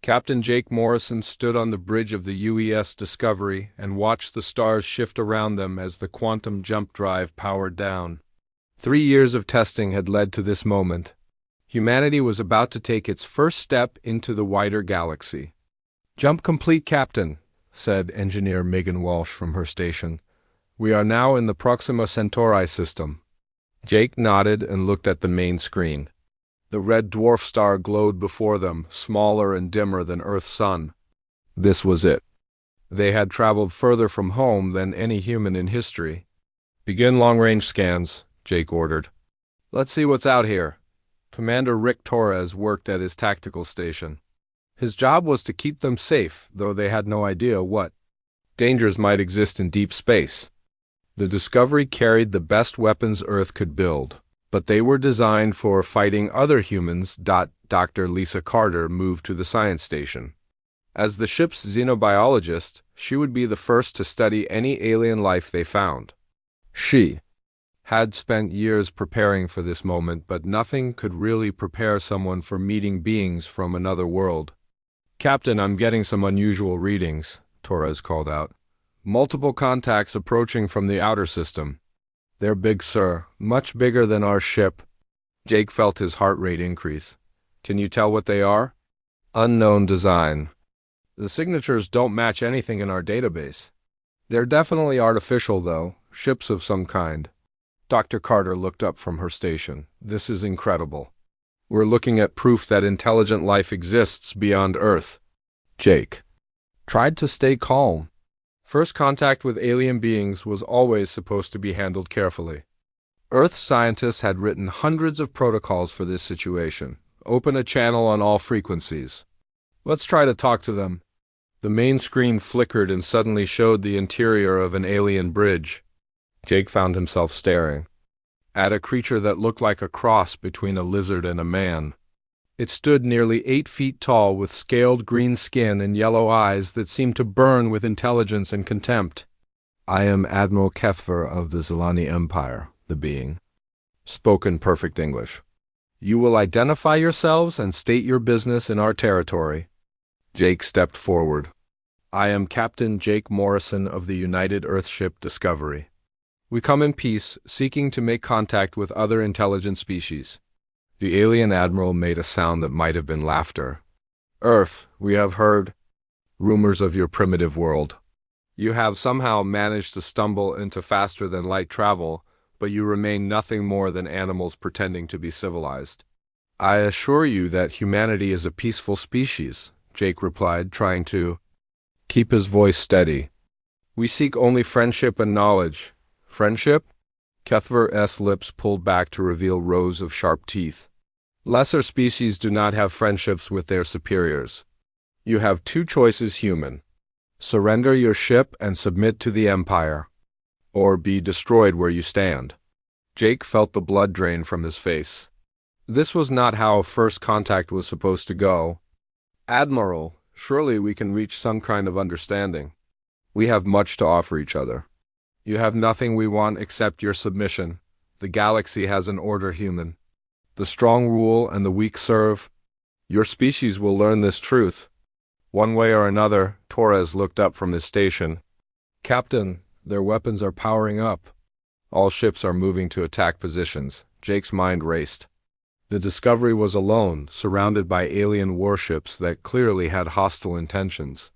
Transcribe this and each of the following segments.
Captain Jake Morrison stood on the bridge of the UES Discovery and watched the stars shift around them as the quantum jump drive powered down. 3 years of testing had led to this moment. Humanity was about to take its first step into the wider galaxy. "Jump complete, Captain," said Engineer Megan Walsh from her station. "We are now in the Proxima Centauri system." Jake nodded and looked at the main screen. The red dwarf star glowed before them, smaller and dimmer than Earth's sun. This was it. They had traveled further from home than any human in history. "Begin long-range scans," Jake ordered. "Let's see what's out here." Commander Rick Torres worked at his tactical station. His job was to keep them safe, though they had no idea what dangers might exist in deep space. The Discovery carried the best weapons Earth could build, but they were designed for fighting other humans. Dr. Lisa Carter moved to the science station. As the ship's xenobiologist, she would be the first to study any alien life they found. She had spent years preparing for this moment, but nothing could really prepare someone for meeting beings from another world. "Captain, I'm getting some unusual readings," Torres called out. "Multiple contacts approaching from the outer system." "They're big, sir. Much bigger than our ship." Jake felt his heart rate increase. "Can you tell what they are?" "Unknown design. The signatures don't match anything in our database." "They're definitely artificial, though. Ships of some kind." Dr. Carter looked up from her station. "This is incredible. We're looking at proof that intelligent life exists beyond Earth." Jake tried to stay calm. First contact with alien beings was always supposed to be handled carefully. Earth scientists had written hundreds of protocols for this situation. Open a channel on all frequencies. "Let's try to talk to them." The main screen flickered and suddenly showed the interior of an alien bridge. Jake found himself staring at a creature that looked like a cross between a lizard and a man. It stood nearly 8 feet tall, with scaled green skin and yellow eyes that seemed to burn with intelligence and contempt. "I am Admiral Kethver of the Zelani Empire," the being spoke in perfect English. "You will identify yourselves and state your business in our territory." Jake stepped forward. "I am Captain Jake Morrison of the United Earthship Discovery. We come in peace, seeking to make contact with other intelligent species." The alien admiral made a sound that might have been laughter. "Earth, we have heard rumors of your primitive world. You have somehow managed to stumble into faster-than-light travel, but you remain nothing more than animals pretending to be civilized." "I assure you that humanity is a peaceful species," Jake replied, trying to keep his voice steady. "We seek only friendship and knowledge." "Friendship?" Kethver's lips pulled back to reveal rows of sharp teeth. "Lesser species do not have friendships with their superiors. You have 2 choices, human. Surrender your ship and submit to the Empire, or be destroyed where you stand." Jake felt the blood drain from his face. This was not how first contact was supposed to go. "Admiral, surely we can reach some kind of understanding. We have much to offer each other." "You have nothing we want except your submission. The galaxy has an order, human. The strong rule and the weak serve. Your species will learn this truth. One way or another." Torres looked up from his station. "Captain, their weapons are powering up. All ships are moving to attack positions." Jake's mind raced. The Discovery was alone, surrounded by alien warships that clearly had hostile intentions.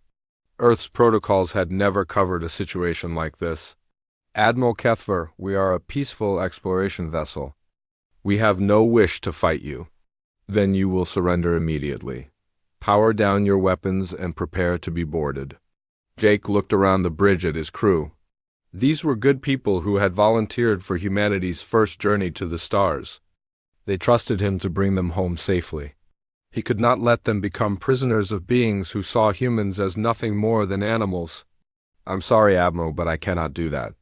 Earth's protocols had never covered a situation like this. "Admiral Kethver, we are a peaceful exploration vessel. We have no wish to fight you." "Then you will surrender immediately. Power down your weapons and prepare to be boarded." Jake looked around the bridge at his crew. These were good people who had volunteered for humanity's first journey to the stars. They trusted him to bring them home safely. He could not let them become prisoners of beings who saw humans as nothing more than animals. "I'm sorry, Admiral, but I cannot do that."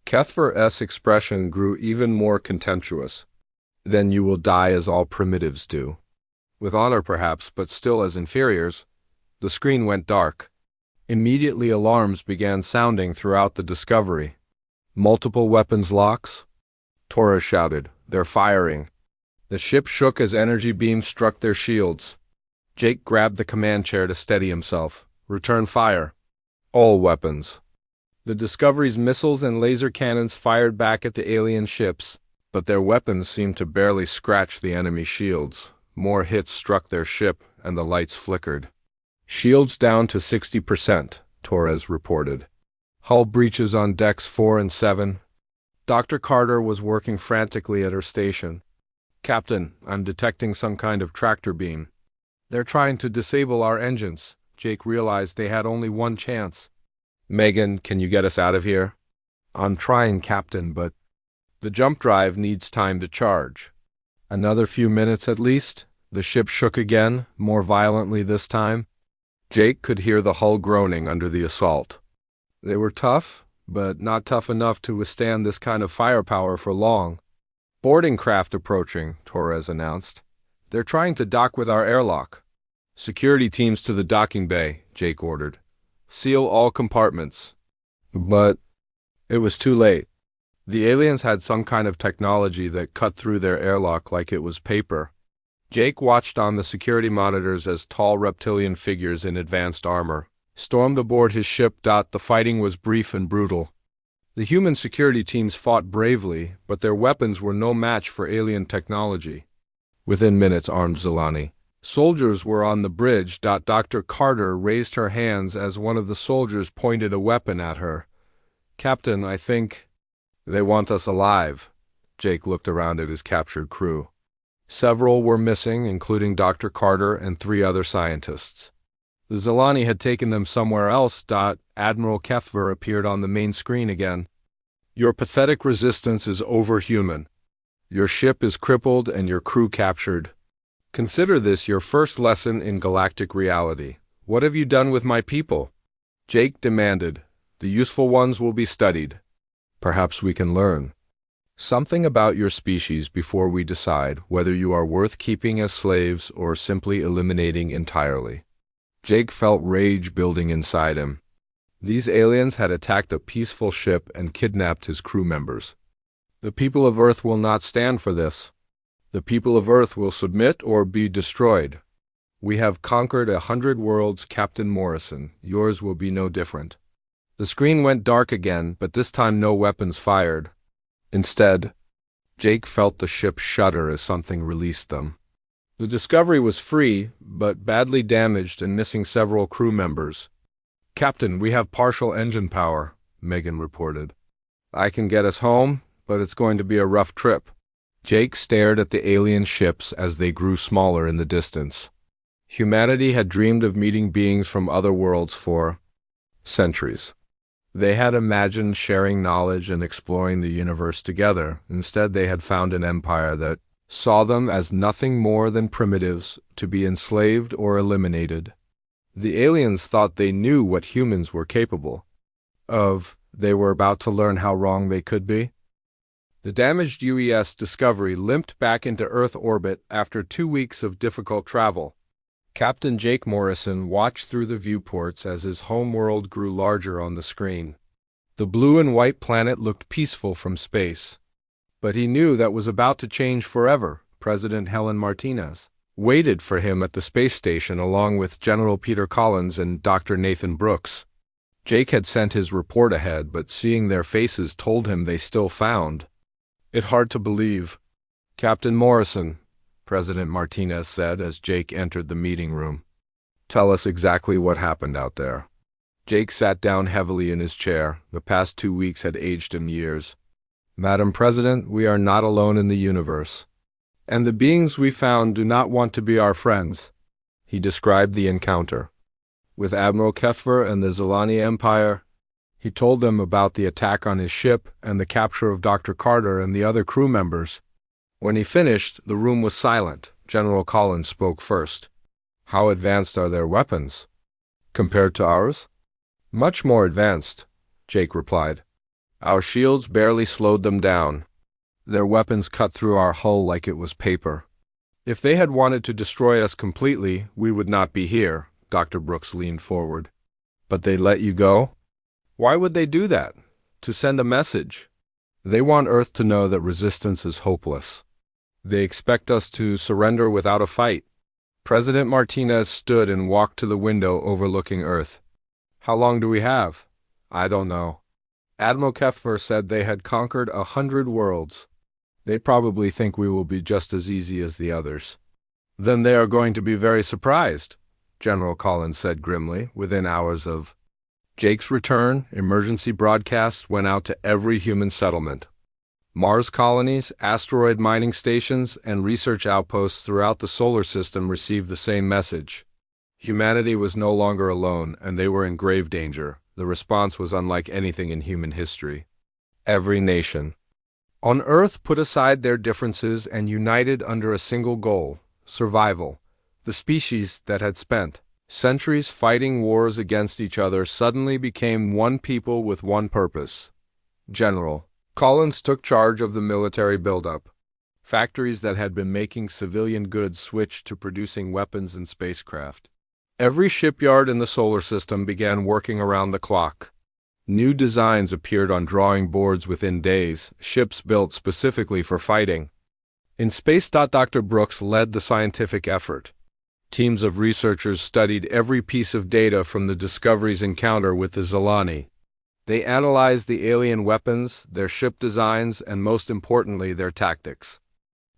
Kethver's expression grew even more contemptuous. "Then you will die as all primitives do. With honor, perhaps, but still as inferiors." The screen went dark. Immediately alarms began sounding throughout the Discovery. "Multiple weapons locks?" Torres shouted. "They're firing." The ship shook as energy beams struck their shields. Jake grabbed the command chair to steady himself. Return fire. All weapons. The Discovery's missiles and laser cannons fired back at the alien ships, but their weapons seemed to barely scratch the enemy shields. More hits struck their ship, and the lights flickered. Shields down to 60%, Torres reported. Hull breaches on decks 4 and 7. Dr. Carter was working frantically at her station. Captain, I'm detecting some kind of tractor beam. They're trying to disable our engines. Jake realized they had only one chance. Megan, can you get us out of here? I'm trying, Captain, but the jump drive needs time to charge. Another few minutes at least. The ship shook again, more violently this time. Jake could hear the hull groaning under the assault. They were tough, but not tough enough to withstand this kind of firepower for long. Boarding craft approaching, Torres announced. They're trying to dock with our airlock. Security teams to the docking bay, Jake ordered. Seal all compartments. But it was too late. The aliens had some kind of technology that cut through their airlock like it was paper. Jake watched on the security monitors as tall reptilian figures in advanced armor stormed aboard his ship. The fighting was brief and brutal. The human security teams fought bravely, but their weapons were no match for alien technology. Within minutes, armed Zelani. Soldiers were on the bridge. Dr. Carter raised her hands as one of the soldiers pointed a weapon at her. Captain, I think they want us alive. Jake looked around at his captured crew. Several were missing, including Dr. Carter and 3 other scientists. The Zelani had taken them somewhere else. Admiral Kethver appeared on the main screen again. Your pathetic resistance is overhuman. Your ship is crippled and your crew captured. Consider this your first lesson in galactic reality. What have you done with my people? Jake demanded. The useful ones will be studied. Perhaps we can learn something about your species before we decide whether you are worth keeping as slaves or simply eliminating entirely. Jake felt rage building inside him. These aliens had attacked a peaceful ship and kidnapped his crew members. The people of Earth will not stand for this. The people of Earth will submit or be destroyed. We have conquered 100 worlds, Captain Morrison. Yours will be no different. The screen went dark again, but this time no weapons fired. Instead, Jake felt the ship shudder as something released them. The Discovery was free, but badly damaged and missing several crew members. Captain, we have partial engine power, Megan reported. I can get us home, but it's going to be a rough trip. Jake stared at the alien ships as they grew smaller in the distance. Humanity had dreamed of meeting beings from other worlds for centuries. They had imagined sharing knowledge and exploring the universe together. Instead, they had found an empire that saw them as nothing more than primitives to be enslaved or eliminated. The aliens thought they knew what humans were capable of. They were about to learn how wrong they could be. The damaged UES Discovery limped back into Earth orbit after 2 weeks of difficult travel. Captain Jake Morrison watched through the viewports as his homeworld grew larger on the screen. The blue and white planet looked peaceful from space. But he knew that was about to change forever. President Helen Martinez waited for him at the space station along with General Peter Collins and Dr. Nathan Brooks. Jake had sent his report ahead, but seeing their faces told him they still found it hard to believe. Captain Morrison, President Martinez said as Jake entered the meeting room. Tell us exactly what happened out there. Jake sat down heavily in his chair. The past 2 weeks had aged him years. Madam President, we are not alone in the universe. And the beings we found do not want to be our friends. He described the encounter with Admiral Kethver and the Zelani Empire. He told them about the attack on his ship and the capture of Dr. Carter and the other crew members. When he finished, the room was silent. General Collins spoke first. How advanced are their weapons? Compared to ours? Much more advanced, Jake replied. Our shields barely slowed them down. Their weapons cut through our hull like it was paper. If they had wanted to destroy us completely, we would not be here. Dr. Brooks leaned forward. But they let you go? Why would they do that? To send a message. They want Earth to know that resistance is hopeless. They expect us to surrender without a fight. President Martinez stood and walked to the window overlooking Earth. How long do we have? I don't know. Admiral Keffer said they had conquered 100 worlds. They probably think we will be just as easy as the others. Then they are going to be very surprised, General Collins said grimly. Within hours of Jake's return, emergency broadcasts went out to every human settlement. Mars colonies, asteroid mining stations, and research outposts throughout the solar system received the same message. Humanity was no longer alone, and they were in grave danger. The response was unlike anything in human history. Every nation on Earth put aside their differences and united under a single goal: survival. The species that had spent centuries fighting wars against each other suddenly became one people with one purpose. General Collins took charge of the military buildup. Factories that had been making civilian goods switched to producing weapons and spacecraft. Every shipyard in the solar system began working around the clock. New designs appeared on drawing boards within days, ships built specifically for fighting. In space, Dr. Brooks led the scientific effort. Teams of researchers studied every piece of data from the Discovery's encounter with the Zilani. They analyzed the alien weapons, their ship designs, and most importantly, their tactics.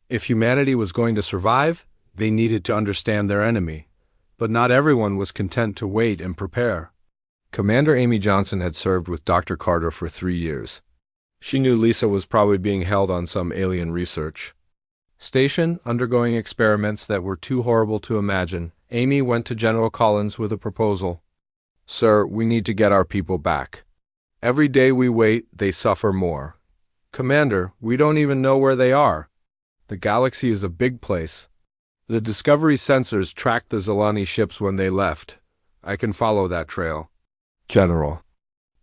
If humanity was going to survive, they needed to understand their enemy. But not everyone was content to wait and prepare. Commander Amy Johnson had served with Dr. Carter for 3 years. She knew Lisa was probably being held on some alien research station, undergoing experiments that were too horrible to imagine. Amy went to General Collins with a proposal. Sir, we need to get our people back. Every day we wait, they suffer more. Commander, we don't even know where they are. The galaxy is a big place. The Discovery sensors tracked the Zilani ships when they left. I can follow that trail. General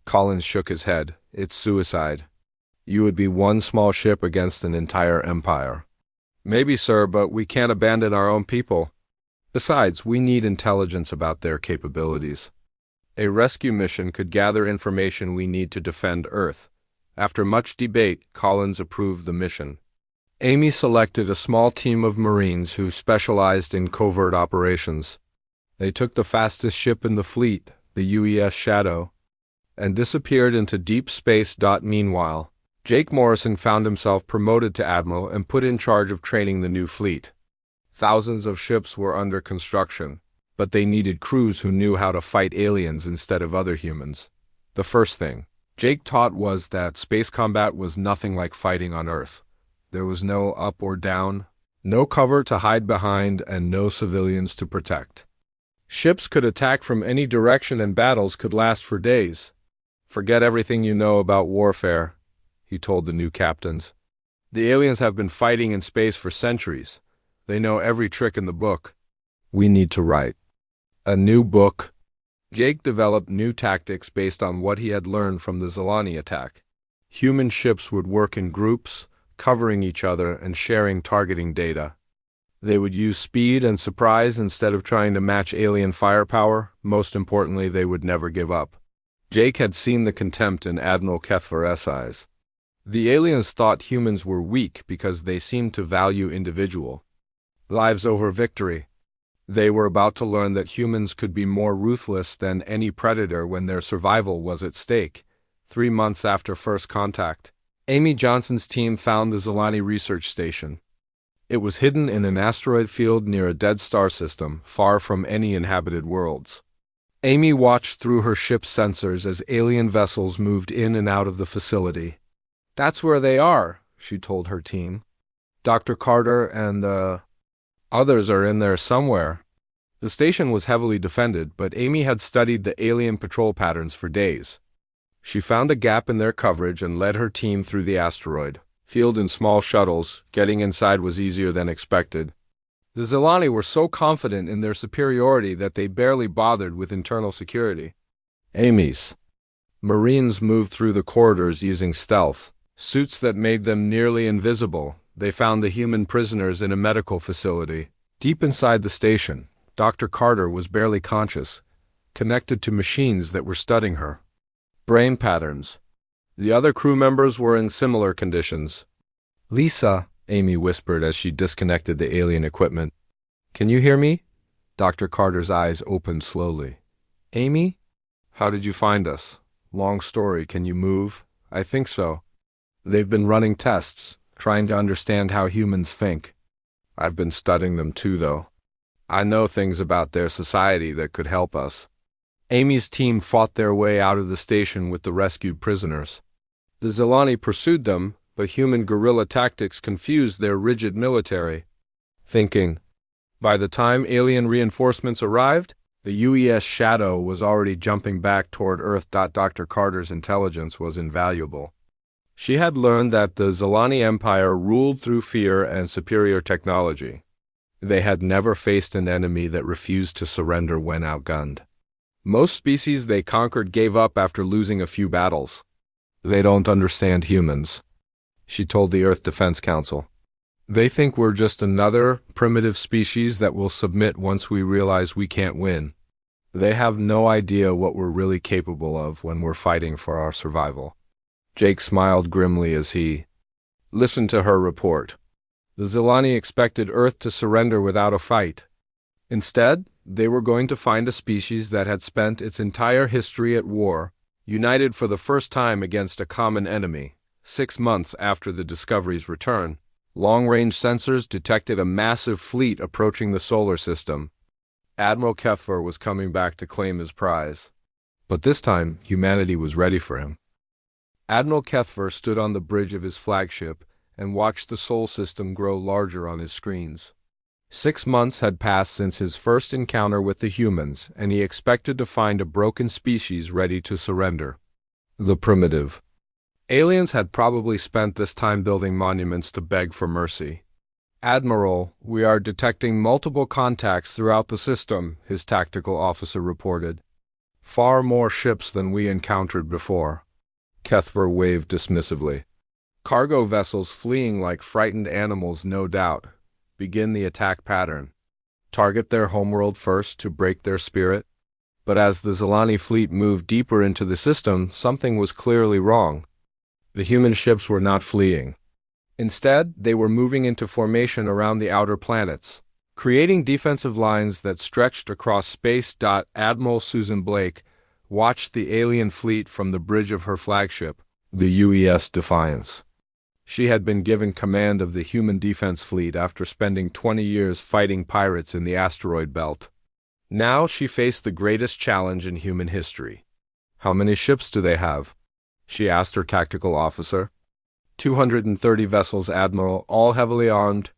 Collins shook his head. It's suicide. You would be one small ship against an entire empire. Maybe, sir, but we can't abandon our own people. Besides, we need intelligence about their capabilities. A rescue mission could gather information we need to defend Earth. After much debate, Collins approved the mission. Amy selected a small team of Marines who specialized in covert operations. They took the fastest ship in the fleet, the UES Shadow, and disappeared into deep space. Meanwhile, Jake Morrison found himself promoted to admiral and put in charge of training the new fleet. Thousands of ships were under construction, but they needed crews who knew how to fight aliens instead of other humans. The first thing Jake taught was that space combat was nothing like fighting on Earth. There was no up or down, no cover to hide behind, and no civilians to protect. Ships could attack from any direction and battles could last for days. Forget everything you know about warfare, he told the new captains. The aliens have been fighting in space for centuries. They know every trick in the book. We need to write a new book. Jake developed new tactics based on what he had learned from the Zilani attack. Human ships would work in groups, covering each other and sharing targeting data. They would use speed and surprise instead of trying to match alien firepower. Most importantly, they would never give up. Jake had seen the contempt in Admiral Keffer's eyes. The aliens thought humans were weak because they seemed to value individual lives over victory. They were about to learn that humans could be more ruthless than any predator when their survival was at stake. 3 months after first contact, Amy Johnson's team found the Zilani research station. It was hidden in an asteroid field near a dead star system, far from any inhabited worlds. Amy watched through her ship's sensors as alien vessels moved in and out of the facility. That's where they are, she told her team. Dr. Carter and the others are in there somewhere. The station was heavily defended, but Amy had studied the alien patrol patterns for days. She found a gap in their coverage and led her team through the asteroid field in small shuttles. Getting inside was easier than expected. The Zilani were so confident in their superiority that they barely bothered with internal security. Amy's Marines moved through the corridors using stealth suits that made them nearly invisible. They found the human prisoners in a medical facility. Deep inside the station, Dr. Carter was barely conscious, connected to machines that were studying her brain patterns. The other crew members were in similar conditions. Lisa, Amy whispered as she disconnected the alien equipment. Can you hear me? Dr. Carter's eyes opened slowly. Amy? How did you find us? Long story, can you move? I think so. They've been running tests, trying to understand how humans think. I've been studying them too, though. I know things about their society that could help us. Amy's team fought their way out of the station with the rescued prisoners. The Zilani pursued them, but human guerrilla tactics confused their rigid military thinking. By the time alien reinforcements arrived, the UES Shadow was already jumping back toward Earth. Dr. Carter's intelligence was invaluable. She had learned that the Zilani Empire ruled through fear and superior technology. They had never faced an enemy that refused to surrender when outgunned. Most species they conquered gave up after losing a few battles. They don't understand humans, she told the Earth Defense Council. They think we're just another primitive species that will submit once we realize we can't win. They have no idea what we're really capable of when we're fighting for our survival. Jake smiled grimly as he listened to her report. The Zilani expected Earth to surrender without a fight. Instead, they were going to find a species that had spent its entire history at war, united for the first time against a common enemy. 6 months after the Discovery's return, long-range sensors detected a massive fleet approaching the solar system. Admiral Keffer was coming back to claim his prize. But this time, humanity was ready for him. Admiral Keffer stood on the bridge of his flagship and watched the Sol system grow larger on his screens. 6 months had passed since his first encounter with the humans, and he expected to find a broken species ready to surrender. The primitive. Aliens had probably spent this time building monuments to beg for mercy. Admiral, we are detecting multiple contacts throughout the system, his tactical officer reported. Far more ships than we encountered before. Keffer waved dismissively. Cargo vessels fleeing like frightened animals, no doubt. Begin the attack pattern. Target their homeworld first to break their spirit. But as the Zilani fleet moved deeper into the system, something was clearly wrong. The human ships were not fleeing. Instead, they were moving into formation around the outer planets, creating defensive lines that stretched across space. Admiral Susan Blake watched the alien fleet from the bridge of her flagship, the UES Defiance. She had been given command of the human defense fleet after spending 20 years fighting pirates in the asteroid belt. Now she faced the greatest challenge in human history. How many ships do they have? She asked her tactical officer. 230 vessels, Admiral, all heavily armed.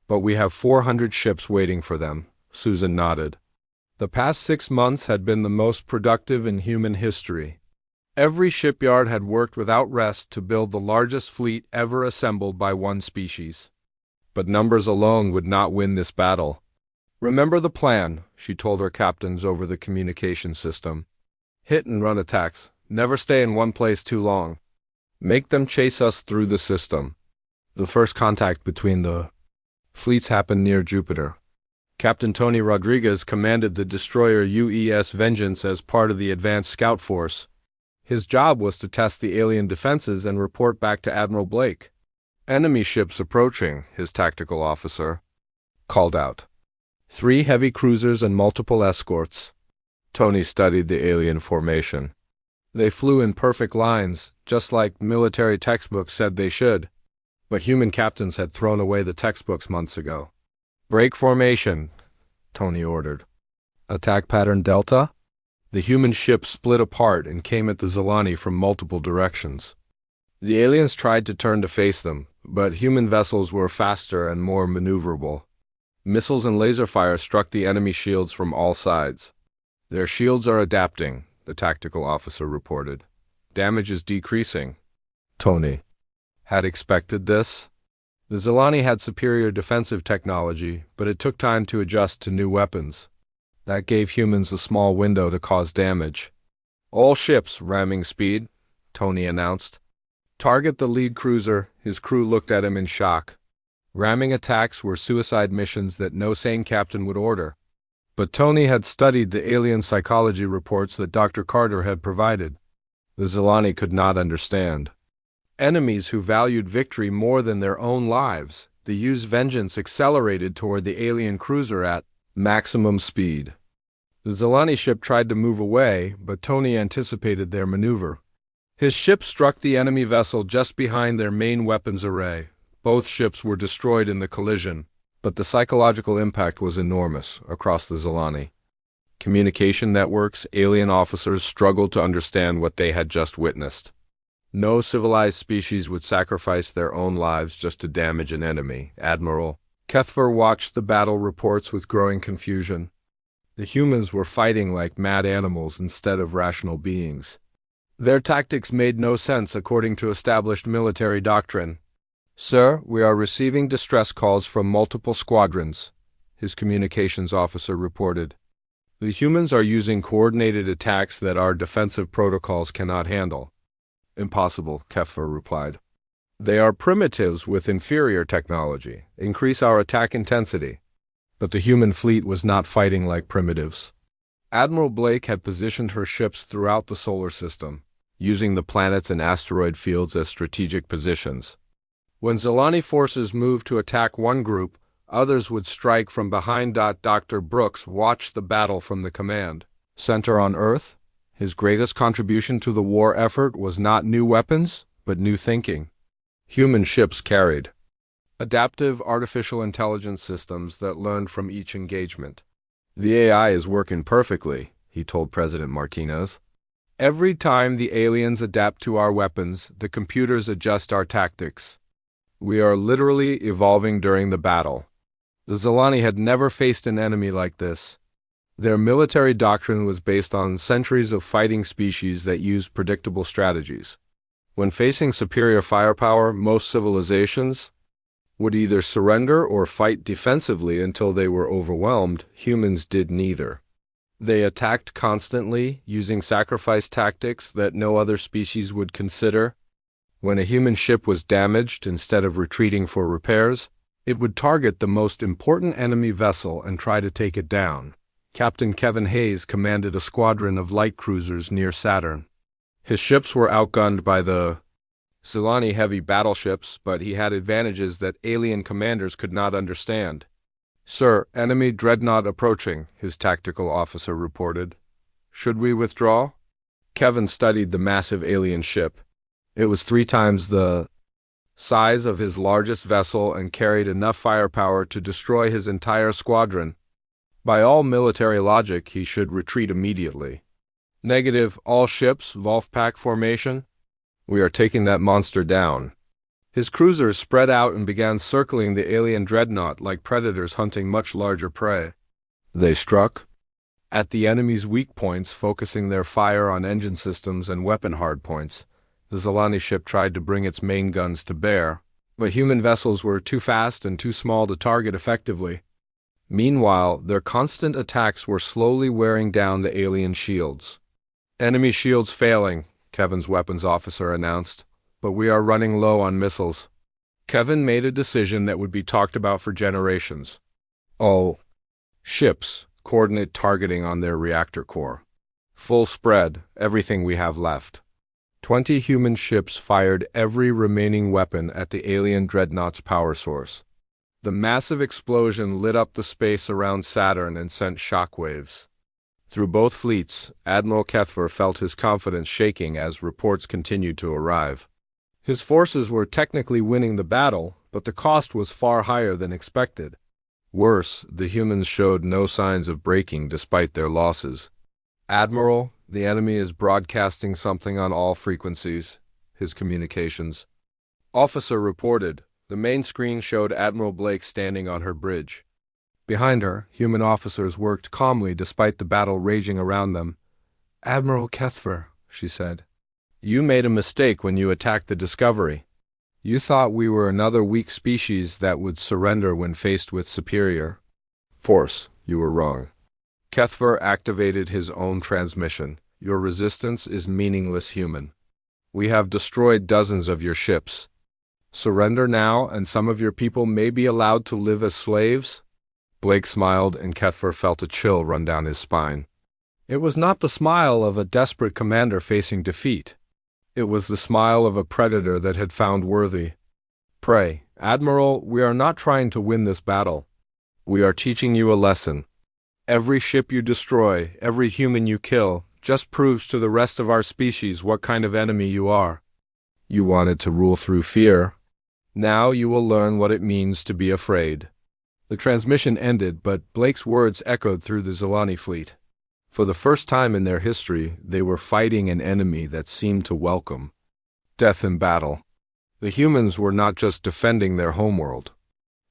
But we have 400 ships waiting for them, Susan nodded. The past 6 months had been the most productive in human history. Every shipyard had worked without rest to build the largest fleet ever assembled by one species. But numbers alone would not win this battle. Remember the plan, she told her captains over the communication system. Hit and run attacks. Never stay in one place too long. Make them chase us through the system. The first contact between the fleets happened near Jupiter. Captain Tony Rodriguez commanded the destroyer UES Vengeance as part of the advanced scout force. His job was to test the alien defenses and report back to Admiral Blake. Enemy ships approaching, his tactical officer called out. 3 heavy cruisers and multiple escorts. Tony studied the alien formation. They flew in perfect lines, just like military textbooks said they should. But human captains had thrown away the textbooks months ago. Break formation, Tony ordered. Attack pattern Delta? The human ships split apart and came at the Zilani from multiple directions. The aliens tried to turn to face them, but human vessels were faster and more maneuverable. Missiles and laser fire struck the enemy shields from all sides. Their shields are adapting, the tactical officer reported. Damage is decreasing. Tony had expected this. The Zilani had superior defensive technology, but it took time to adjust to new weapons. That gave humans a small window to cause damage. All ships ramming speed, Tony announced. Target the lead cruiser. His crew looked at him in shock. Ramming attacks were suicide missions that no sane captain would order. But Tony had studied the alien psychology reports that Dr. Carter had provided. The Zilani could not understand. Enemies who valued victory more than their own lives, the UES Vengeance accelerated toward the alien cruiser at Maximum speed. The Zelani ship tried to move away, but Tony anticipated their maneuver. His ship struck the enemy vessel just behind their main weapons array. Both ships were destroyed in the collision, but the psychological impact was enormous across the Zelani. Communication networks, alien officers struggled to understand what they had just witnessed. No civilized species would sacrifice their own lives just to damage an enemy, Admiral Kethfer watched the battle reports with growing confusion. The humans were fighting like mad animals instead of rational beings. Their tactics made no sense according to established military doctrine. "Sir, we are receiving distress calls from multiple squadrons," his communications officer reported. "The humans are using coordinated attacks that our defensive protocols cannot handle." "Impossible," Kepfer replied. "They are primitives with inferior technology. Increase our attack intensity." But the human fleet was not fighting like primitives. Admiral Blake had positioned her ships throughout the solar system, using the planets and asteroid fields as strategic positions. When Zelani forces moved to attack one group, others would strike from behind. Dr. Brooks watched the battle from the command center on Earth. His greatest contribution to the war effort was not new weapons, but new thinking. Human ships carried adaptive artificial intelligence systems that learned from each engagement. "The AI is working perfectly," he told President Martinez. "Every time the aliens adapt to our weapons, the computers adjust our tactics. We are literally evolving during the battle." The Zelani had never faced an enemy like this. Their military doctrine was based on centuries of fighting species that used predictable strategies. When facing superior firepower, most civilizations would either surrender or fight defensively until they were overwhelmed. Humans did neither. They attacked constantly, using sacrifice tactics that no other species would consider. When a human ship was damaged, instead of retreating for repairs, it would target the most important enemy vessel and try to take it down. Captain Kevin Hayes commanded a squadron of light cruisers near Saturn. His ships were outgunned by the Zelani heavy battleships, but he had advantages that alien commanders could not understand. "Sir, enemy dreadnought approaching," his tactical officer reported. "Should we withdraw?" Kevin studied the massive alien ship. It was 3 times the size of his largest vessel and carried enough firepower to destroy his entire squadron. By all military logic, he should retreat immediately. "Negative, all ships, Wolfpack formation. We are taking that monster down." His cruisers spread out and began circling the alien dreadnought like predators hunting much larger prey. They struck at the enemy's weak points, focusing their fire on engine systems and weapon hardpoints. The Zelani ship tried to bring its main guns to bear, but human vessels were too fast and too small to target effectively. Meanwhile, their constant attacks were slowly wearing down the alien shields. "Enemy shields failing," Kevin's weapons officer announced, "but we are running low on missiles." Kevin made a decision that would be talked about for generations. All ships, coordinate targeting on their reactor core. Full spread, everything we have left. 20 human ships fired every remaining weapon at the alien dreadnought's power source. The massive explosion lit up the space around Saturn and sent shockwaves through both fleets. Admiral Kethfer felt his confidence shaking as reports continued to arrive. His forces were technically winning the battle, but the cost was far higher than expected. Worse, the humans showed no signs of breaking despite their losses. "Admiral, the enemy is broadcasting something on all frequencies," his communications officer reported. The main screen showed Admiral Blake standing on her bridge. Behind her, human officers worked calmly despite the battle raging around them. "Admiral Kethfer," she said, "you made a mistake when you attacked the Discovery. You thought we were another weak species that would surrender when faced with superior force. You were wrong." Kethfer activated his own transmission. "Your resistance is meaningless, human. We have destroyed dozens of your ships. Surrender now, and some of your people may be allowed to live as slaves." Blake smiled, and Kethfer felt a chill run down his spine. It was not the smile of a desperate commander facing defeat. It was the smile of a predator that had found worthy prey. "Admiral, we are not trying to win this battle. We are teaching you a lesson. Every ship you destroy, every human you kill, just proves to the rest of our species what kind of enemy you are. You wanted to rule through fear. Now you will learn what it means to be afraid." The transmission ended, but Blake's words echoed through the Zilani fleet. For the first time in their history, they were fighting an enemy that seemed to welcome death in battle. The humans were not just defending their homeworld.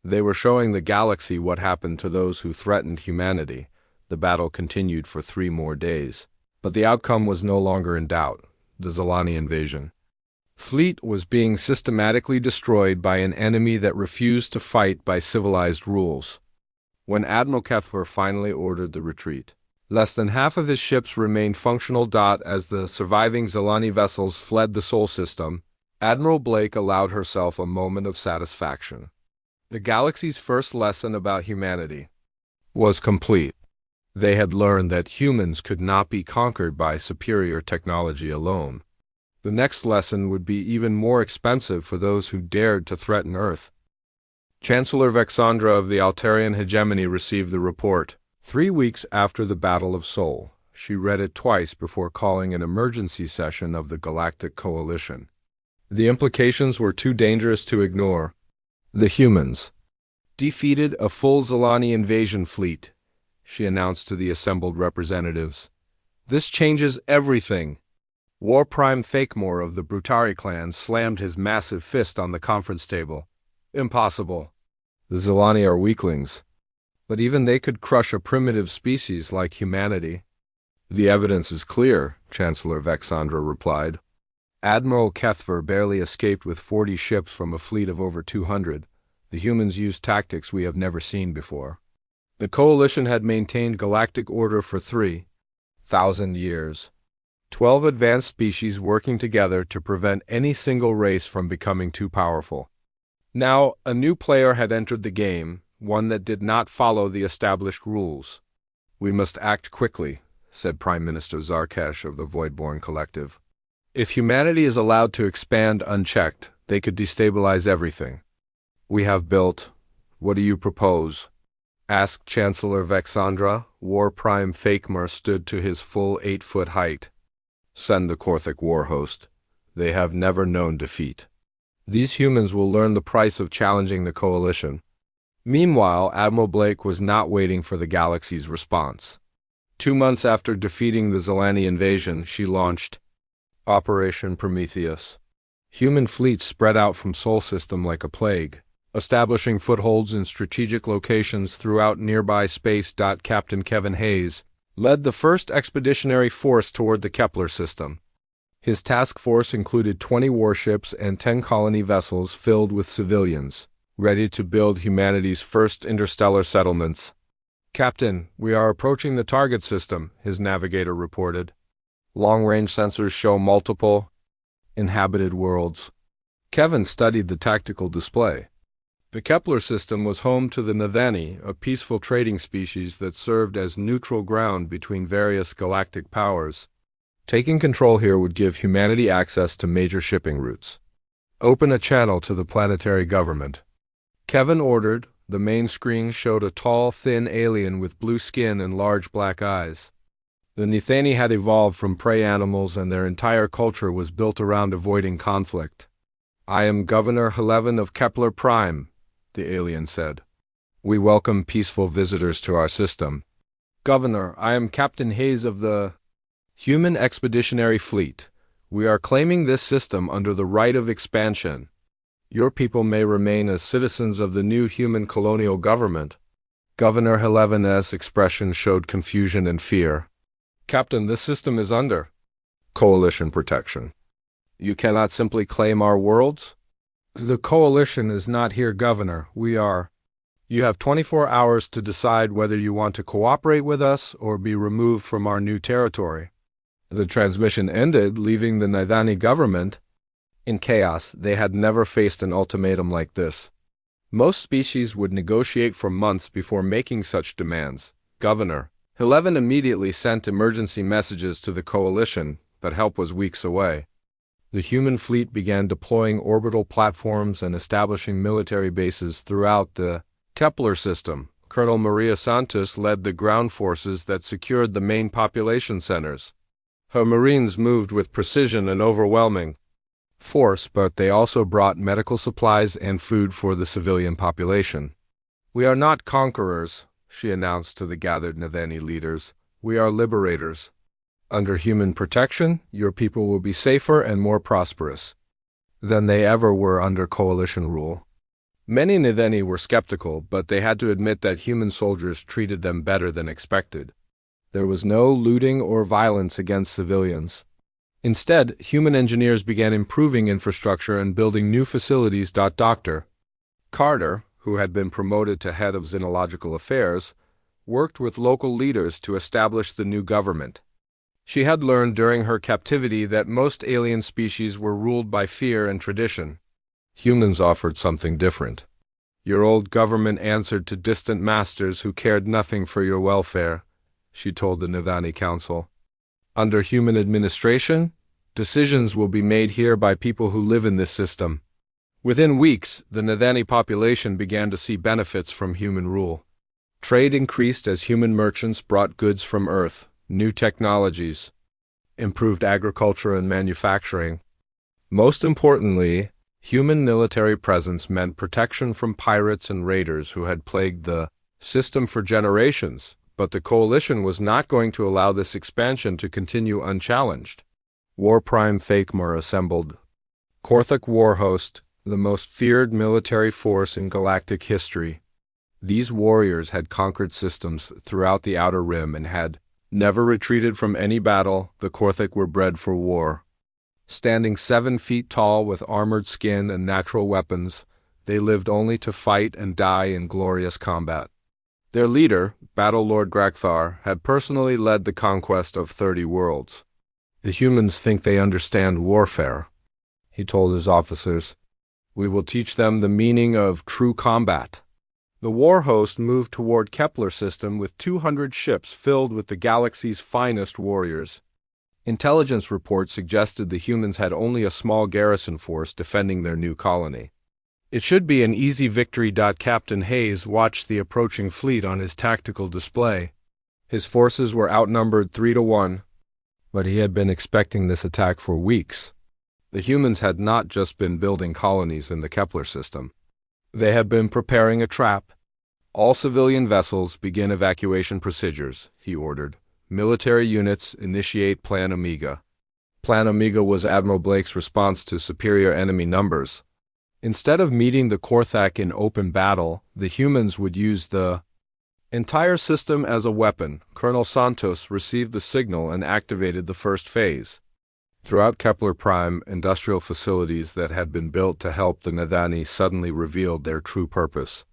They were showing the galaxy what happened to those who threatened humanity. The battle continued for 3 more days. But the outcome was no longer in doubt: the Zilani invasion. Fleet was being systematically destroyed by an enemy that refused to fight by civilized rules. When Admiral Kethver finally ordered the retreat, less than half of his ships remained functional. As the surviving Zilani vessels fled the Sol system, Admiral Blake allowed herself a moment of satisfaction. The galaxy's first lesson about humanity was complete. They had learned that humans could not be conquered by superior technology alone. The next lesson would be even more expensive for those who dared to threaten Earth. Chancellor Vexandra of the Altarian hegemony received the report 3 weeks after the Battle of Sol. She read it twice before calling an emergency session of the Galactic Coalition. The implications were too dangerous to ignore. The humans defeated a full Zilani invasion fleet, she announced to the assembled representatives. "This changes everything." War Prime Fakemore of the Brutari clan slammed his massive fist on the conference table. "Impossible. The Zilani are weaklings. But even they could crush a primitive species like humanity." "The evidence is clear," Chancellor Vexandra replied. Admiral Kethver barely escaped with 40 ships from a fleet of over 200. The humans used tactics we have never seen before. The Coalition had maintained galactic order for 3,000 years. 12 advanced species working together to prevent any single race from becoming too powerful. Now, a new player had entered the game, one that did not follow the established rules. "We must act quickly," said Prime Minister Zarkesh of the Voidborn Collective. "If humanity is allowed to expand unchecked, they could destabilize everything we have built. What do you propose?" asked Chancellor Vexandra. War Prime Fakemore stood to his full 8-foot height. "Send the Korthic war host. They have never known defeat. These humans will learn the price of challenging the Coalition." Meanwhile, Admiral Blake was not waiting for the galaxy's response. 2 months after defeating the Zilani invasion, she launched Operation Prometheus. Human fleets spread out from Sol System like a plague, establishing footholds in strategic locations throughout nearby space. Captain Kevin Hayes led the first expeditionary force toward the Kepler system. His task force included 20 warships and 10 colony vessels filled with civilians, ready to build humanity's first interstellar settlements. "Captain, we are approaching the target system," his navigator reported. "Long-range sensors show multiple inhabited worlds." Kevin studied the tactical display. The Kepler system was home to the Nathani, a peaceful trading species that served as neutral ground between various galactic powers. Taking control here would give humanity access to major shipping routes. "Open a channel to the planetary government," Kevin ordered. The main screen showed a tall, thin alien with blue skin and large black eyes. The Nathani had evolved from prey animals, and their entire culture was built around avoiding conflict. "I am Governor Helevin of Kepler Prime," the alien said. "We welcome peaceful visitors to our system." "Governor, I am Captain Hayes of the Human Expeditionary Fleet. We are claiming this system under the right of expansion. Your people may remain as citizens of the new human colonial government." Governor Helevin's expression showed confusion and fear. "Captain, this system is under Coalition protection. You cannot simply claim our worlds." "The Coalition is not here, Governor. We are. You have 24 hours to decide whether you want to cooperate with us or be removed from our new territory." The transmission ended, leaving the Nathani government in chaos. They had never faced an ultimatum like this. Most species would negotiate for months before making such demands. Governor Helevin immediately sent emergency messages to the Coalition, but help was weeks away. The human fleet began deploying orbital platforms and establishing military bases throughout the Kepler system, Colonel Maria Santos led the ground forces that secured the main population centers. Her Marines moved with precision and overwhelming force, but they also brought medical supplies and food for the civilian population. "We are not conquerors," she announced to the gathered Nathani leaders. "We are liberators. Under human protection, your people will be safer and more prosperous than they ever were under coalition rule." Many Nathani were skeptical, but they had to admit that human soldiers treated them better than expected. There was no looting or violence against civilians. Instead, human engineers began improving infrastructure and building new facilities. Dr. Carter, who had been promoted to head of xenological affairs, worked with local leaders to establish the new government. She had learned during her captivity that most alien species were ruled by fear and tradition. Humans offered something different. "Your old government answered to distant masters who cared nothing for your welfare," she told the Nathani Council. "Under human administration, decisions will be made here by people who live in this system." Within weeks, the Nathani population began to see benefits from human rule. Trade increased as human merchants brought goods from Earth, new technologies, improved agriculture and manufacturing. Most importantly, human military presence meant protection from pirates and raiders who had plagued the system for generations, but the coalition was not going to allow this expansion to continue unchallenged. War Prime Fakemar assembled. Korthak War Host, the most feared military force in galactic history. These warriors had conquered systems throughout the Outer Rim and had never retreated from any battle. The Korthak were bred for war. Standing 7 feet tall with armored skin and natural weapons, they lived only to fight and die in glorious combat. Their leader, Battle Lord Grakthar, had personally led the conquest of 30 worlds. "The humans think they understand warfare," he told his officers. "We will teach them the meaning of true combat." The war host moved toward Kepler system with 200 ships filled with the galaxy's finest warriors. Intelligence reports suggested the humans had only a small garrison force defending their new colony. "It should be an easy victory." Captain Hayes watched the approaching fleet on his tactical display. His forces were outnumbered 3-1, but he had been expecting this attack for weeks. The humans had not just been building colonies in the Kepler system. They had been preparing a trap. "All civilian vessels begin evacuation procedures," he ordered. "Military units initiate Plan Omega." Plan Omega was Admiral Blake's response to superior enemy numbers. Instead of meeting the Korthak in open battle, the humans would use the entire system as a weapon. Colonel Santos received the signal and activated the first phase. Throughout Kepler Prime, industrial facilities that had been built to help the Nathani suddenly revealed their true purpose.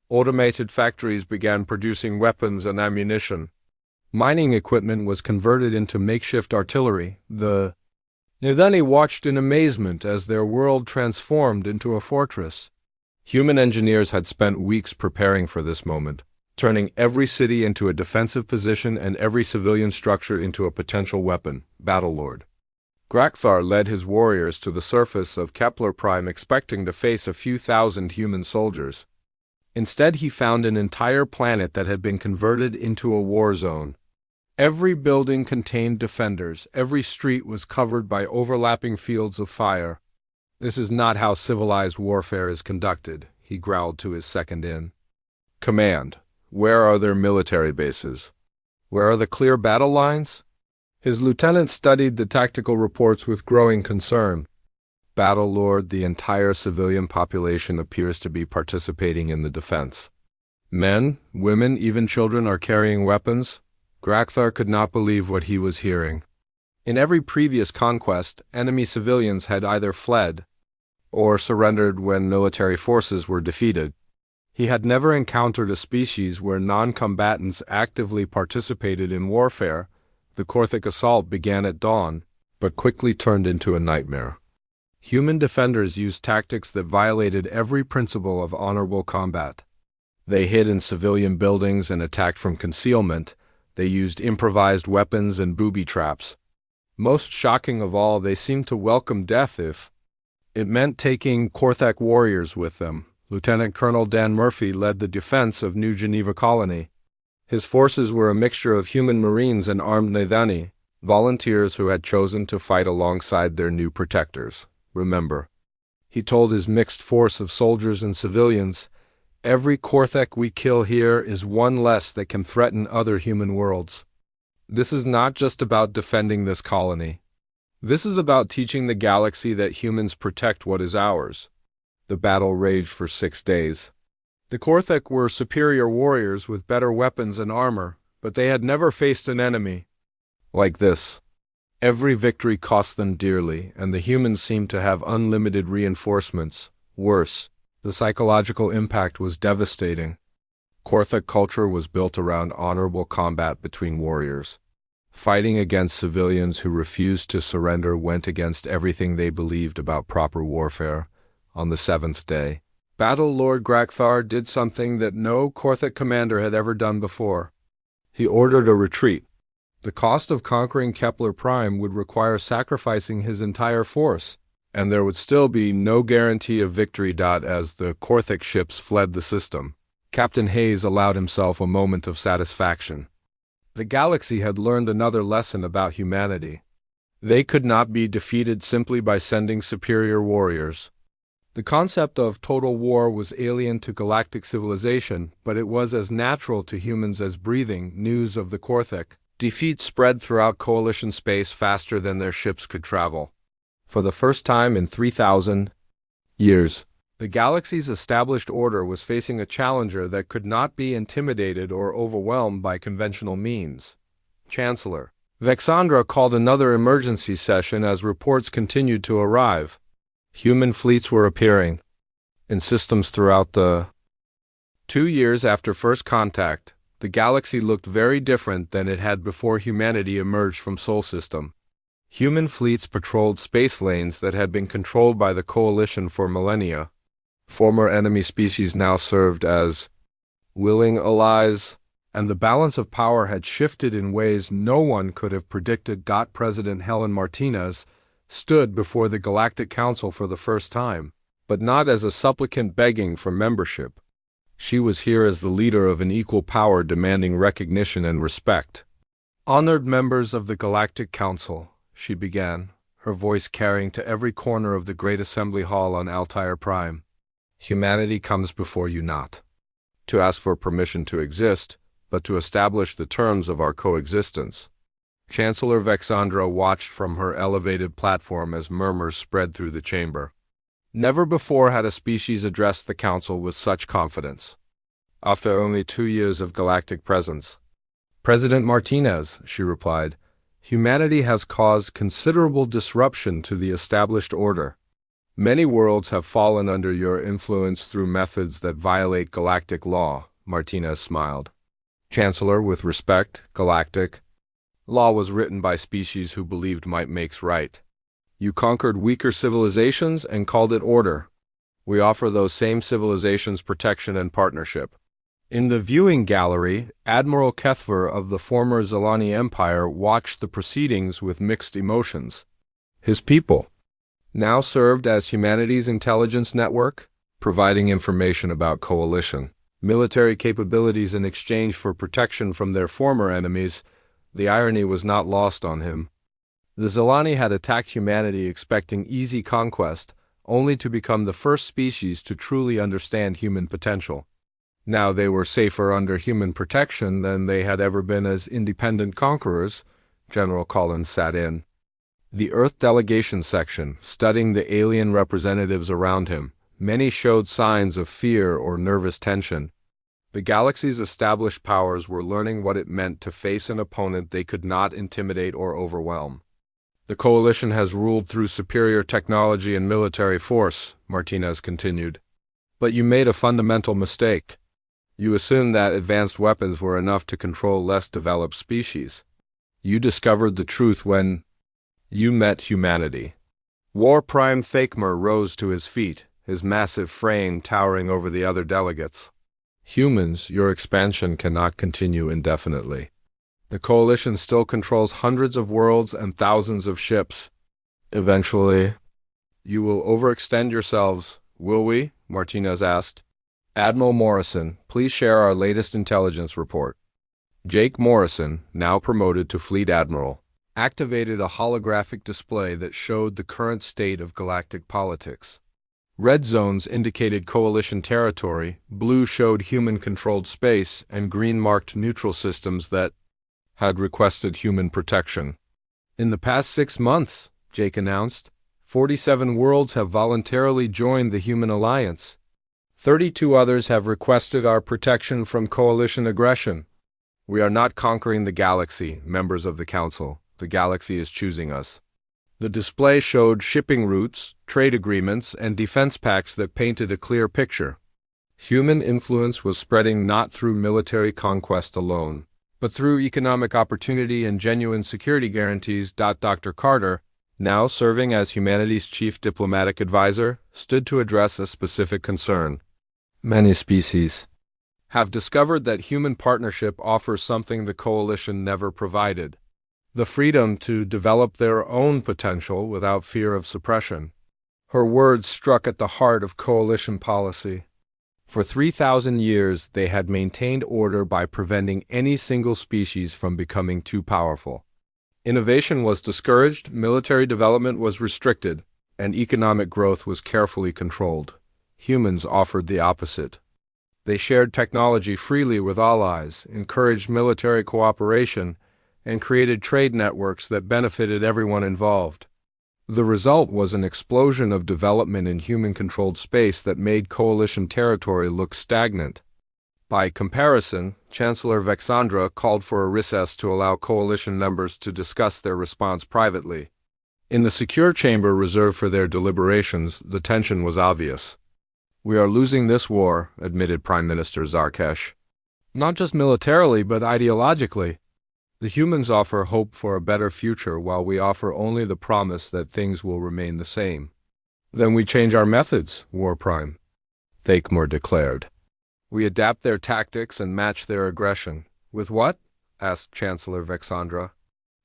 Automated factories began producing weapons and ammunition. Mining equipment was converted into makeshift artillery. The Nathani watched in amazement as their world transformed into a fortress. Human engineers had spent weeks preparing for this moment, turning every city into a defensive position and every civilian structure into a potential weapon. Battlelord Grakthar led his warriors to the surface of Kepler Prime expecting to face a few thousand human soldiers. Instead, he found an entire planet that had been converted into a war zone. Every building contained defenders. Every street was covered by overlapping fields of fire. "This is not how civilized warfare is conducted," he growled to his second in command. "Where are their military bases? Where are the clear battle lines?" His lieutenant studied the tactical reports with growing concern. "Battlelord, the entire civilian population appears to be participating in the defense. Men, women, even children are carrying weapons." Grakthar could not believe what he was hearing. In every previous conquest, enemy civilians had either fled or surrendered when military forces were defeated. He had never encountered a species where non-combatants actively participated in warfare. The Korthak assault began at dawn, but quickly turned into a nightmare. Human defenders used tactics that violated every principle of honorable combat. They hid in civilian buildings and attacked from concealment. They used improvised weapons and booby traps. Most shocking of all, they seemed to welcome death if it meant taking Korthak warriors with them. Lieutenant Colonel Dan Murphy led the defense of New Geneva Colony. His forces were a mixture of human Marines and armed Nathani, volunteers who had chosen to fight alongside their new protectors. Remember, he told his mixed force of soldiers and civilians, "Every Korthek we kill here is one less that can threaten other human worlds." This is not just about defending this colony. This is about teaching the galaxy that humans protect what is ours. The battle raged for 6 days. The Korthek were superior warriors with better weapons and armor, but they had never faced an enemy like this. Every victory cost them dearly, and the humans seemed to have unlimited reinforcements. Worse, the psychological impact was devastating. Korthek culture was built around honorable combat between warriors. Fighting against civilians who refused to surrender went against everything they believed about proper warfare. On the 7th day, Battle Lord Grakthar did something that no Korthek commander had ever done before. He ordered a retreat. The cost of conquering Kepler Prime would require sacrificing his entire force, and there would still be no guarantee of victory. As the Korthek ships fled the system, Captain Hayes allowed himself a moment of satisfaction. The galaxy had learned another lesson about humanity. They could not be defeated simply by sending superior warriors. The concept of total war was alien to galactic civilization, but it was as natural to humans as breathing. News of the Korthek defeat spread throughout Coalition space faster than their ships could travel. For the first time in 3,000 years, the galaxy's established order was facing a challenger that could not be intimidated or overwhelmed by conventional means. Chancellor Vexandra called another emergency session as reports continued to arrive. Human fleets were appearing in systems throughout the 2 years after first contact. The galaxy looked very different than it had before humanity emerged from Sol System. Human fleets patrolled space lanes that had been controlled by the Coalition for millennia. Former enemy species now served as willing allies, and the balance of power had shifted in ways no one could have predicted. President Helen Martinez stood before the Galactic Council for the first time, but not as a supplicant begging for membership. She was here as the leader of an equal power demanding recognition and respect. "Honored members of the Galactic Council," she began, her voice carrying to every corner of the Great Assembly Hall on Altair Prime. "Humanity comes before you not to ask for permission to exist, but to establish the terms of our coexistence." Chancellor Vexandra watched from her elevated platform as murmurs spread through the chamber. Never before had a species addressed the Council with such confidence. After only 2 years of galactic presence, "President Martinez," she replied, "humanity has caused considerable disruption to the established order. Many worlds have fallen under your influence through methods that violate galactic law." Martinez smiled. "Chancellor, with respect, galactic law was written by species who believed might makes right. You conquered weaker civilizations and called it order. We offer those same civilizations protection and partnership." In the viewing gallery, Admiral Kethver of the former Zelani Empire watched the proceedings with mixed emotions. His people now served as humanity's intelligence network, providing information about coalition military capabilities in exchange for protection from their former enemies. The irony was not lost on him. The Zelani had attacked humanity expecting easy conquest, only to become the first species to truly understand human potential. Now they were safer under human protection than they had ever been as independent conquerors. General Collins sat in the Earth delegation section, studying the alien representatives around him. Many showed signs of fear or nervous tension. The galaxy's established powers were learning what it meant to face an opponent they could not intimidate or overwhelm. "The Coalition has ruled through superior technology and military force," Martinez continued. "But you made a fundamental mistake. You assumed that advanced weapons were enough to control less developed species. You discovered the truth when you met humanity." War Prime Fakmer rose to his feet, his massive frame towering over the other delegates. "Humans, your expansion cannot continue indefinitely. The Coalition still controls hundreds of worlds and thousands of ships. Eventually, you will overextend yourselves, will we?" Martinez asked. Admiral Morrison, please share our latest intelligence report. Jake Morrison, now promoted to Fleet Admiral, activated a holographic display that showed the current state of galactic politics. Red zones indicated coalition territory, blue showed human-controlled space, and green marked neutral systems that had requested human protection. In the past 6 months, Jake announced, 47 worlds have voluntarily joined the Human Alliance. 32 others have requested our protection from coalition aggression. We are not conquering the galaxy, members of the Council. The galaxy is choosing us. The display showed shipping routes, trade agreements, and defense pacts that painted a clear picture. Human influence was spreading not through military conquest alone, but through economic opportunity and genuine security guarantees. Dr. Carter, now serving as humanity's chief diplomatic advisor, stood to address a specific concern. Many species have discovered that human partnership offers something the coalition never provided: the freedom to develop their own potential without fear of suppression. Her words struck at the heart of coalition policy. For 3,000 years, they had maintained order by preventing any single species from becoming too powerful. Innovation was discouraged, military development was restricted, and economic growth was carefully controlled. Humans offered the opposite. They shared technology freely with allies, encouraged military cooperation, and created trade networks that benefited everyone involved. The result was an explosion of development in human-controlled space that made coalition territory look stagnant. By comparison, Chancellor Vexandra called for a recess to allow coalition members to discuss their response privately. In the secure chamber reserved for their deliberations, the tension was obvious. We are losing this war, admitted Prime Minister Zarkesh. Not just militarily, but ideologically. The humans offer hope for a better future while we offer only the promise that things will remain the same. Then we change our methods, War Prime, Thakmor declared. We adapt their tactics and match their aggression. With what? Asked Chancellor Vexandra.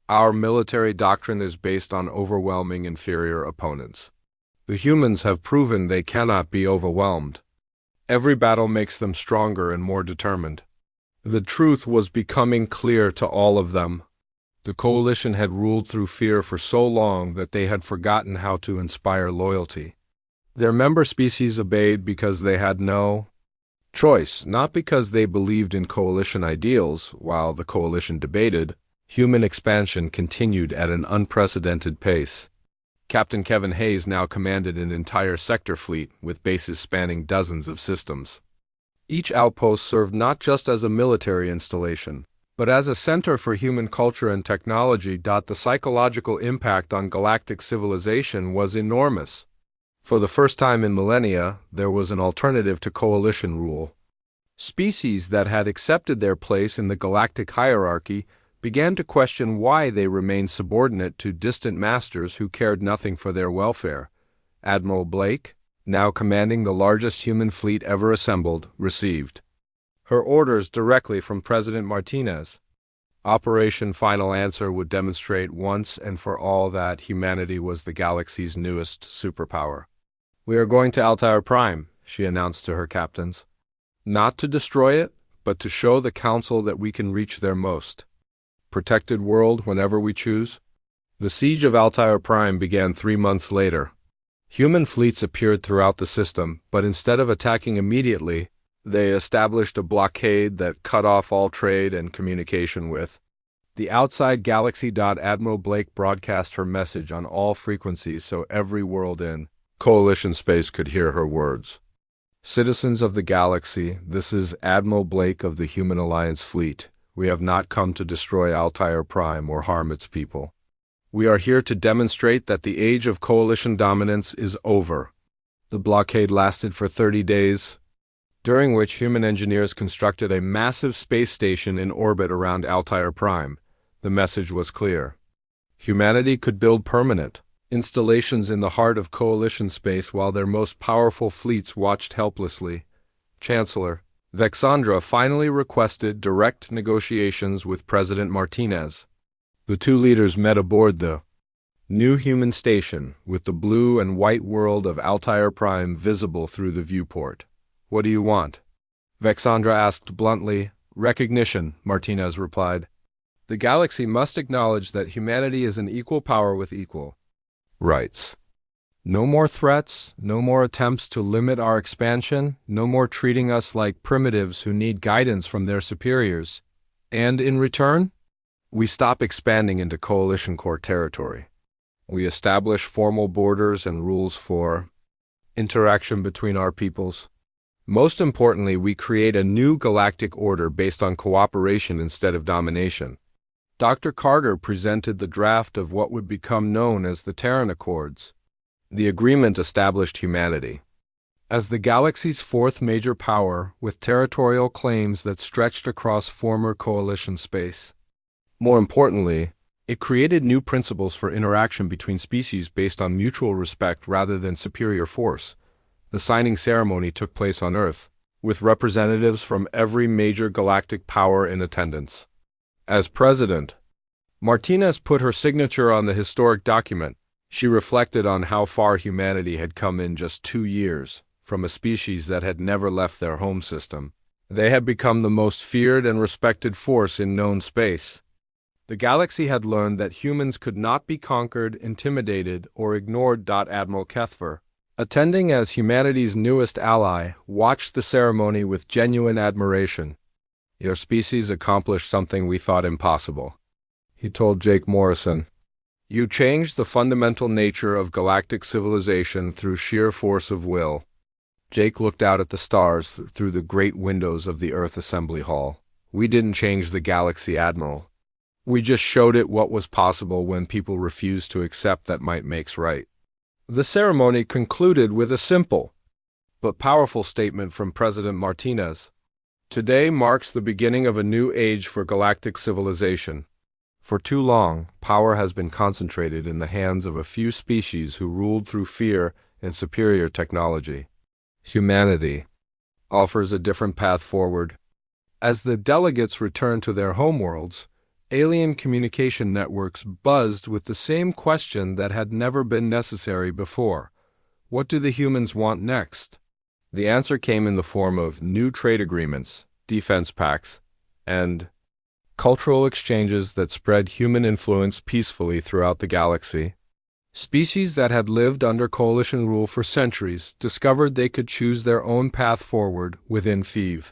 Our military doctrine is based on overwhelming inferior opponents. The humans have proven they cannot be overwhelmed. Every battle makes them stronger and more determined. The truth was becoming clear to all of them. The coalition had ruled through fear for so long that they had forgotten how to inspire loyalty. Their member species obeyed because they had no choice, not because they believed in coalition ideals. While the coalition debated, human expansion continued at an unprecedented pace. Captain Kevin Hayes now commanded an entire sector fleet with bases spanning dozens of systems. Each outpost served not just as a military installation, but as a center for human culture and technology. The psychological impact on galactic civilization was enormous. For the first time in millennia, there was an alternative to coalition rule. Species that had accepted their place in the galactic hierarchy began to question why they remained subordinate to distant masters who cared nothing for their welfare. Admiral Blake, now commanding the largest human fleet ever assembled, received her orders directly from President Martinez. Operation Final Answer would demonstrate once and for all that humanity was the galaxy's newest superpower. We are going to Altair Prime, she announced to her captains. Not to destroy it, but to show the Council that we can reach their most protected world whenever we choose. The siege of Altair Prime began 3 months later. Human fleets appeared throughout the system, but instead of attacking immediately, they established a blockade that cut off all trade and communication with the outside galaxy. Admiral Blake broadcast her message on all frequencies so every world in coalition space could hear her words. Citizens of the galaxy, this is Admiral Blake of the Human Alliance Fleet. We have not come to destroy Altair Prime or harm its people. We are here to demonstrate that the age of coalition dominance is over. The blockade lasted for 30 days, during which human engineers constructed a massive space station in orbit around Altair Prime. The message was clear. Humanity could build permanent installations in the heart of coalition space while their most powerful fleets watched helplessly. Chancellor Vexandra finally requested direct negotiations with President Martinez. The two leaders met aboard the New human station, with the blue and white world of Altair Prime visible through the viewport. What do you want? Vexandra asked bluntly. Recognition, Martinez replied. The galaxy must acknowledge that humanity is an equal power with equal rights. No more threats, no more attempts to limit our expansion, no more treating us like primitives who need guidance from their superiors. And in return, we stop expanding into Coalition Core territory. We establish formal borders and rules for interaction between our peoples. Most importantly, we create a new galactic order based on cooperation instead of domination. Dr. Carter presented the draft of what would become known as the Terran Accords. The agreement established humanity as the galaxy's fourth major power, with territorial claims that stretched across former coalition space. More importantly, it created new principles for interaction between species based on mutual respect rather than superior force. The signing ceremony took place on Earth, with representatives from every major galactic power in attendance. As president, Martinez put her signature on the historic document. She reflected on how far humanity had come in just 2 years. From a species that had never left their home system, they had become the most feared and respected force in known space. The galaxy had learned that humans could not be conquered, intimidated, or ignored. Admiral Kethfer, attending as humanity's newest ally, watched the ceremony with genuine admiration. Your species accomplished something we thought impossible, he told Jake Morrison. You changed the fundamental nature of galactic civilization through sheer force of will. Jake looked out at the stars through the great windows of the Earth Assembly Hall. We didn't change the galaxy, Admiral. We just showed it what was possible when people refused to accept that might makes right. The ceremony concluded with a simple but powerful statement from President Martinez. Today marks the beginning of a new age for galactic civilization. For too long, power has been concentrated in the hands of a few species who ruled through fear and superior technology. Humanity offers a different path forward. As the delegates returned to their homeworlds, alien communication networks buzzed with the same question that had never been necessary before. What do the humans want next? The answer came in the form of new trade agreements, defense pacts, and cultural exchanges that spread human influence peacefully throughout the galaxy. Species that had lived under coalition rule for centuries discovered they could choose their own path forward within FEV.